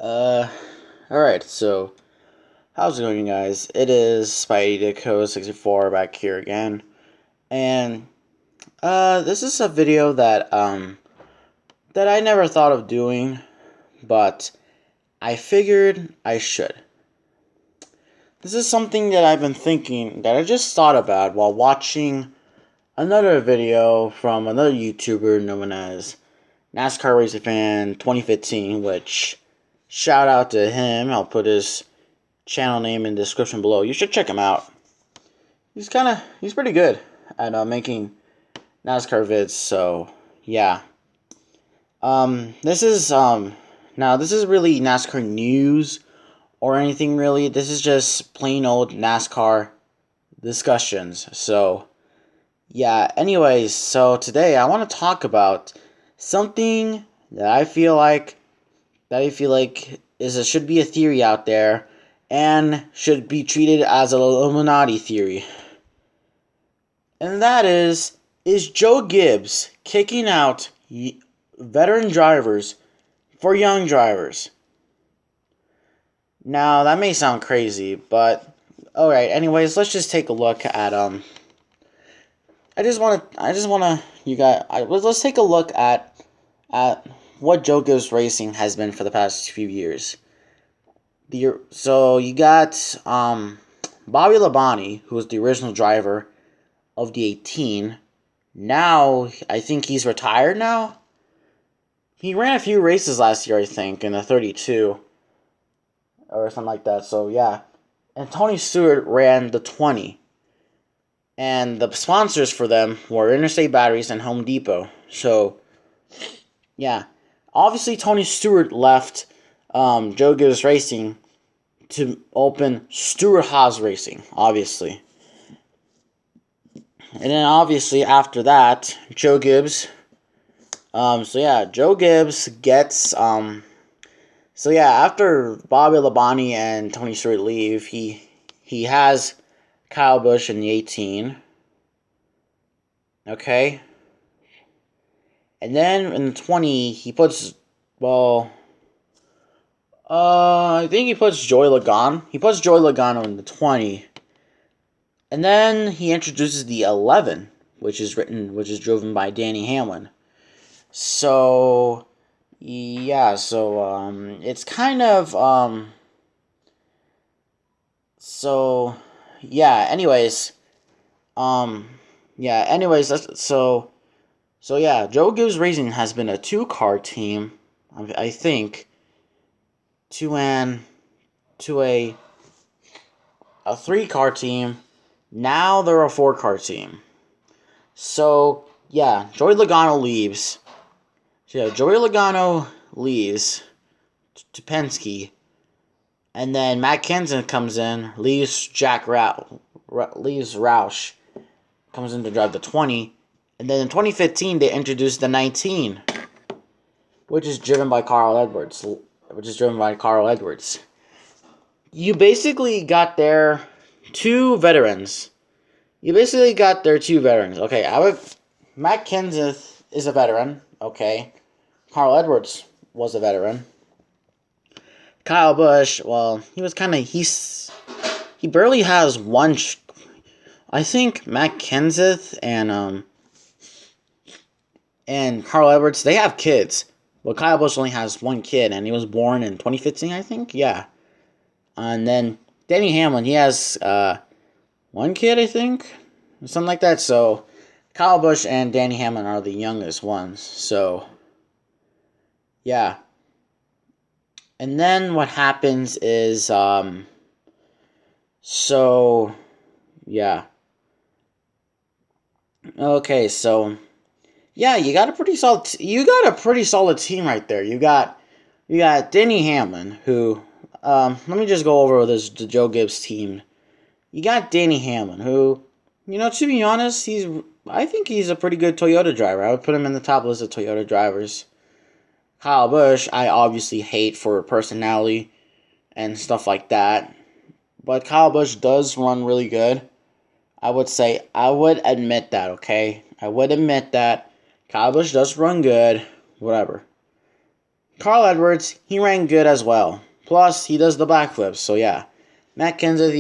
Uh, alright, so, how's it going, guys? It is SpideyDico64 back here again, and, this is a video that I never thought of doing, but I figured I should. This is something that I've been thinking, that I just thought about while watching another video from another YouTuber known as Nascar Racing Fan 2015, which, shout out to him. I'll put his channel name in the description below. You should check him out. He's pretty good at making NASCAR vids, so yeah. This is really NASCAR news or anything really. This is just plain old NASCAR discussions. So yeah, anyways, so today I want to talk about something that I feel like should be a theory out there and should be treated as an Illuminati theory. And that is Joe Gibbs kicking out veteran drivers for young drivers? Now, that may sound crazy, but alright, anyways, let's just take a look at let's take a look at what Joe Gibbs Racing has been for the past few years. So you got Bobby Labonte, who was the original driver of the 18. Now I think he's retired now. He ran a few races last year, I think, in the 32 or something like that. So yeah, and Tony Stewart ran the 20. And the sponsors for them were Interstate Batteries and Home Depot. So, yeah. Obviously, Tony Stewart left Joe Gibbs Racing to open Stewart-Haas Racing, obviously. And then, obviously, after that, Joe Gibbs... Joe Gibbs gets... after Bobby Labonte and Tony Stewart leave, he has Kyle Busch in the 18. Okay. And then in the 20, he puts, I think he puts Joey Logano. He puts Joey Logano in the 20. And then he introduces the 11, which is driven by Danny Hamlin. So, yeah, it's kind of, Joe Gibbs Racing has been a two-car team, I think, to a three-car team. Now they're a four-car team. So, yeah, Joey Logano leaves. Joey Logano leaves to Penske. And then Matt Kenseth comes in, leaves Roush, comes in to drive the 20. And then in 2015, they introduced the 19, which is driven by Carl Edwards. You basically got their two veterans. Okay, Matt Kenseth is a veteran. Okay, Carl Edwards was a veteran. Kyle Busch, well, he barely has one. I think Matt Kenseth and Carl Edwards, they have kids. But Kyle Busch only has one kid, and he was born in 2015, I think. Yeah. And then Danny Hamlin, he has one kid, I think, or something like that. So Kyle Busch and Danny Hamlin are the youngest ones. So yeah. And then what happens is, Okay, so yeah, you got a pretty solid team right there. You got Denny Hamlin, who let me just go over the Joe Gibbs team. You got Danny Hamlin, who, to be honest, I think he's a pretty good Toyota driver. I would put him in the top list of Toyota drivers. Kyle Busch, I obviously hate for personality and stuff like that. But Kyle Busch does run really good. I would admit that, okay? I would admit that Kyle Busch does run good, whatever. Carl Edwards, he ran good as well. Plus, he does the backflips, so yeah. Matt Kenseth,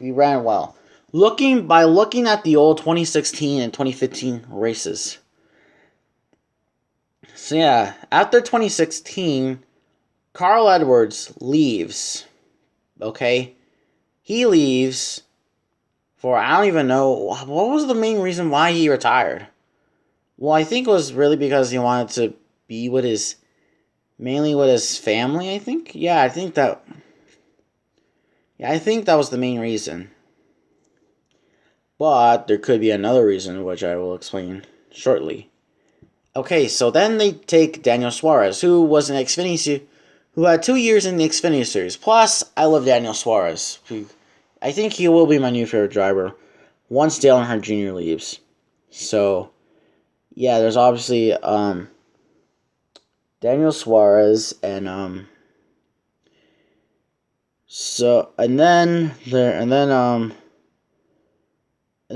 he ran well. Looking at the old 2016 and 2015 races. So yeah, after 2016, Carl Edwards leaves. Okay? He leaves for, I don't even know, what was the main reason why he retired? Well, I think it was really because he wanted to be mainly with his family, I think. I think that was the main reason. But there could be another reason, which I will explain shortly. Okay, so then they take Daniel Suarez, who was an Xfinity, who had 2 years in the Xfinity Series. Plus, I love Daniel Suarez. I think he will be my new favorite driver once Dale Earnhardt Jr. leaves. So, yeah, there's obviously Daniel Suarez and and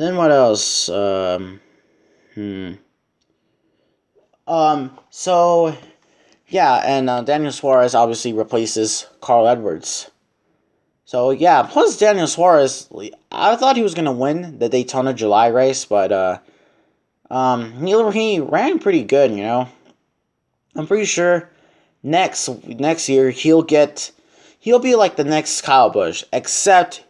then what else? So yeah, and Daniel Suarez obviously replaces Carl Edwards. So yeah, plus Daniel Suarez, I thought he was gonna win the Daytona July race, but he ran pretty good, you know. I'm pretty sure next year he'll be like the next Kyle Busch, except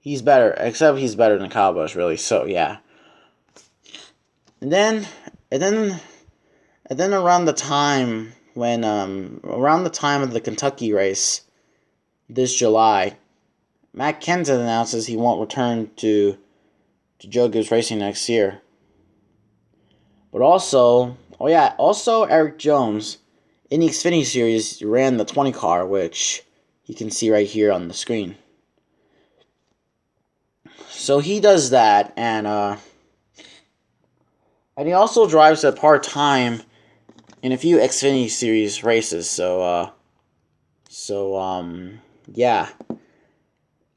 he's better than Kyle Busch, really. So yeah. And then around the time of the Kentucky race this July, Matt Kenseth announces he won't return to Joe Gibbs Racing next year. But also Eric Jones in the Xfinity Series ran the 20 car, which you can see right here on the screen. So he does that, and he also drives it part-time in a few Xfinity Series races. Yeah.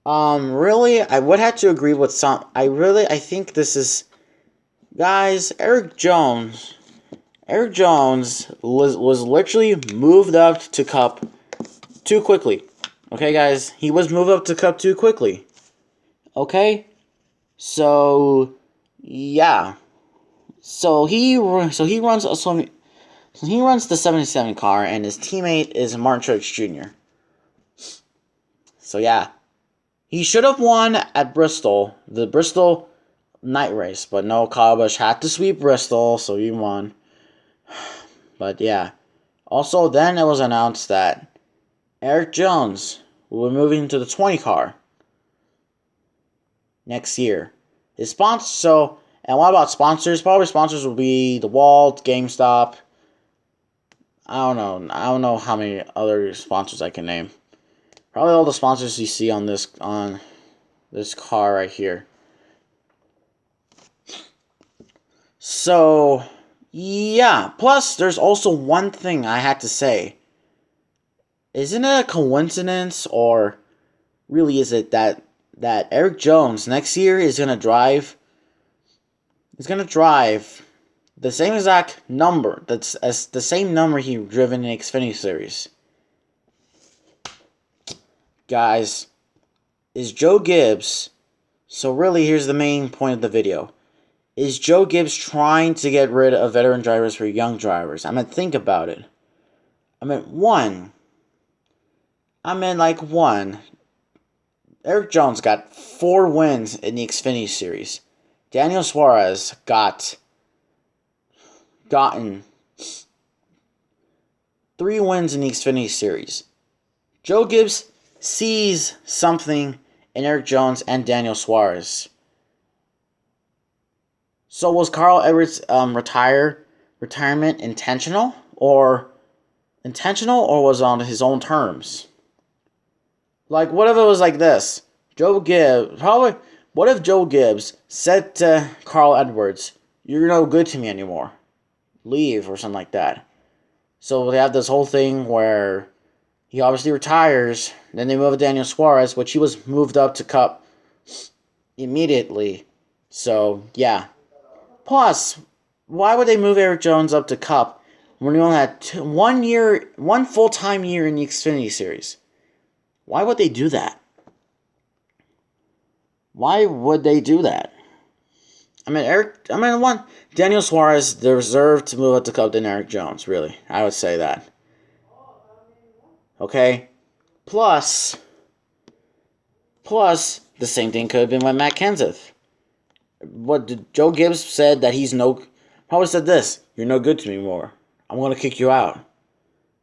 Really, I would have to agree with some. I think this is, guys. Eric Jones was literally moved up to Cup too quickly. Okay, guys, he was moved up to Cup too quickly. Okay, so yeah, so he runs the 77 car, and his teammate is Martin Truex Jr. So yeah, he should have won at Bristol, the Bristol night race, but no, Kyle Busch had to sweep Bristol, so he won. But yeah, also then it was announced that Eric Jones will be moving to the 20 car next year. His sponsor, and what about sponsors? Probably sponsors will be DeWalt, GameStop. I don't know how many other sponsors I can name. Probably all the sponsors you see on this car right here. So yeah, plus there's also one thing I had to say. Isn't it a coincidence, or really is it that Eric Jones next year is gonna drive the same exact number, that's as the same number he driven in the Xfinity Series. Guys, is Joe Gibbs, so really here's the main point of the video. Is Joe Gibbs trying to get rid of veteran drivers for young drivers? I mean, think about it. One. Eric Jones got 4 wins in the Xfinity Series. Daniel Suarez gotten 3 wins in the Xfinity Series. Joe Gibbs sees something in Eric Jones and Daniel Suarez. So was Carl Edwards' retirement intentional or was it on his own terms? Like, what if it was like this? What if Joe Gibbs said to Carl Edwards, "You're no good to me anymore. Leave," or something like that. So they have this whole thing where he obviously retires, then they move Daniel Suarez, which he was moved up to Cup immediately. So, yeah. Plus, Why would they move Eric Jones up to Cup when he only had 1 full-time year in the Xfinity Series? Why would they do that? Why would they do that? Daniel Suarez deserved to move up to Cup than Eric Jones, really. I would say that. Okay? Plus, the same thing could have been with Matt Kenseth. Joe Gibbs said that probably said this: "You're no good to me anymore. I'm going to kick you out."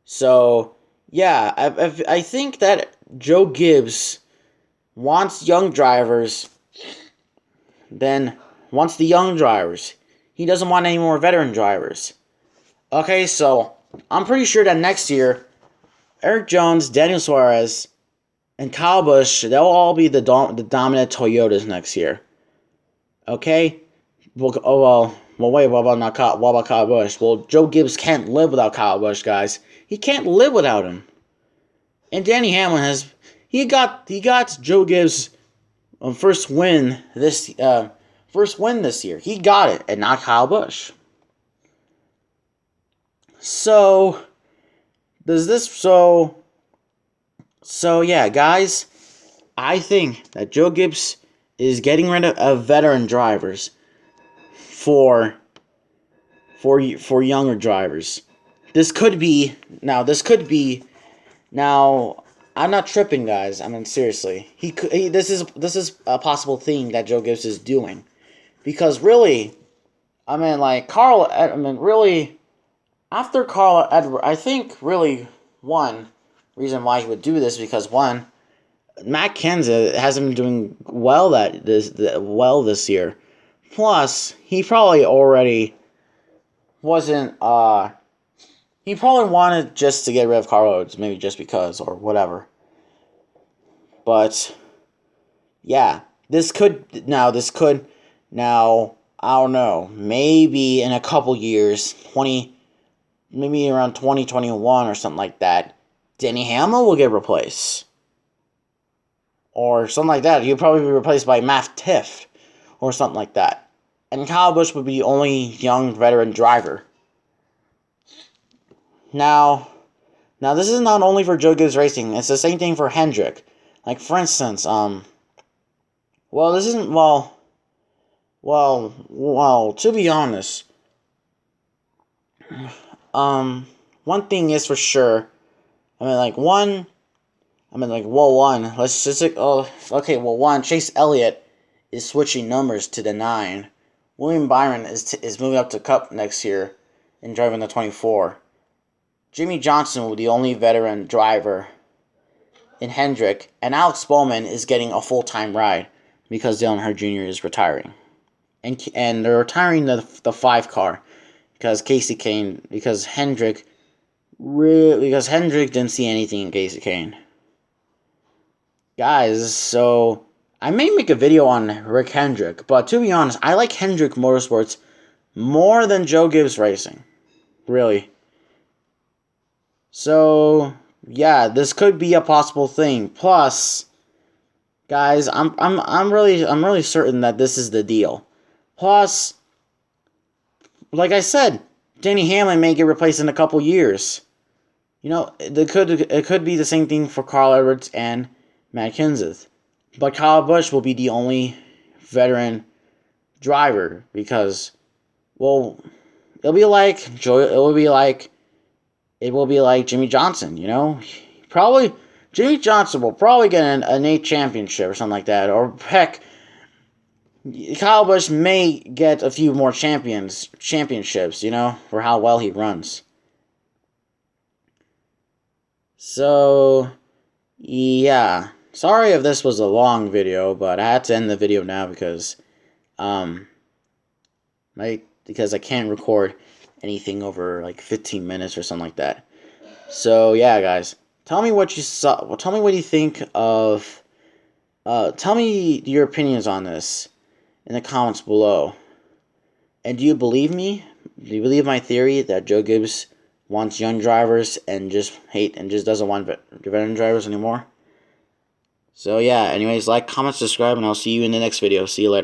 So, yeah, I think that Joe Gibbs wants young drivers, wants the young drivers. He doesn't want any more veteran drivers. Okay, so I'm pretty sure that next year, Eric Jones, Daniel Suarez, and Kyle Busch, they'll all be the dominant Toyotas next year. Okay? What about Kyle Busch? Well, Joe Gibbs can't live without Kyle Busch, guys. He can't live without him. And Danny Hamlin he got Joe Gibbs' first win this year. He got it, and not Kyle Busch. So yeah, guys, I think that Joe Gibbs is getting rid of veteran drivers for younger drivers. This could be I'm not tripping, guys. I mean, seriously. This is a possible thing that Joe Gibbs is doing. Because really, really, after Carl Edwards, I think really one reason why he would do this, because one, Matt Kenseth hasn't been doing well this year. Plus, he probably already wasn't. He probably wanted just to get rid of Carl Edwards, maybe just because or whatever. But yeah, this could I don't know. Maybe in a couple years, maybe around 2021 or something like that, Denny Hamlin will get replaced. Or something like that. He'll probably be replaced by Matt Tifft. Or something like that. And Kyle Busch would be the only young veteran driver. Now this is not only for Joe Gibbs Racing. It's the same thing for Hendrick. Like, for instance, to be honest, one thing is for sure. Chase Elliott is switching numbers to the 9. William Byron is moving up to Cup next year and driving the 24. Jimmy Johnson will be the only veteran driver in Hendrick, and Alex Bowman is getting a full-time ride because Dale Earnhardt Jr. is retiring. And they're retiring the 5 car because Hendrick didn't see anything in Casey Kane. Guys, so I may make a video on Rick Hendrick, but to be honest, I like Hendrick Motorsports more than Joe Gibbs Racing. Really. So yeah, this could be a possible thing. Plus, guys, I'm really certain that this is the deal. Plus, like I said, Denny Hamlin may get replaced in a couple years. You know, it could be the same thing for Carl Edwards and Matt Kenseth. But Kyle Busch will be the only veteran driver because, well, it will be like Jimmy Johnson, you know? Jimmy Johnson will probably get a NATE championship or something like that. Or heck, Kyle Busch may get a few more championships, you know, for how well he runs. So, yeah. Sorry if this was a long video, but I had to end the video now because I can't record anything over like 15 minutes or something like that. So yeah, guys, tell me what you saw. Well, tell me what you think of. Tell me your opinions on this in the comments below. And do you believe me? Do you believe my theory that Joe Gibbs wants young drivers and just doesn't want veteran drivers anymore? So yeah, anyways, like, comment, subscribe, and I'll see you in the next video. See you later.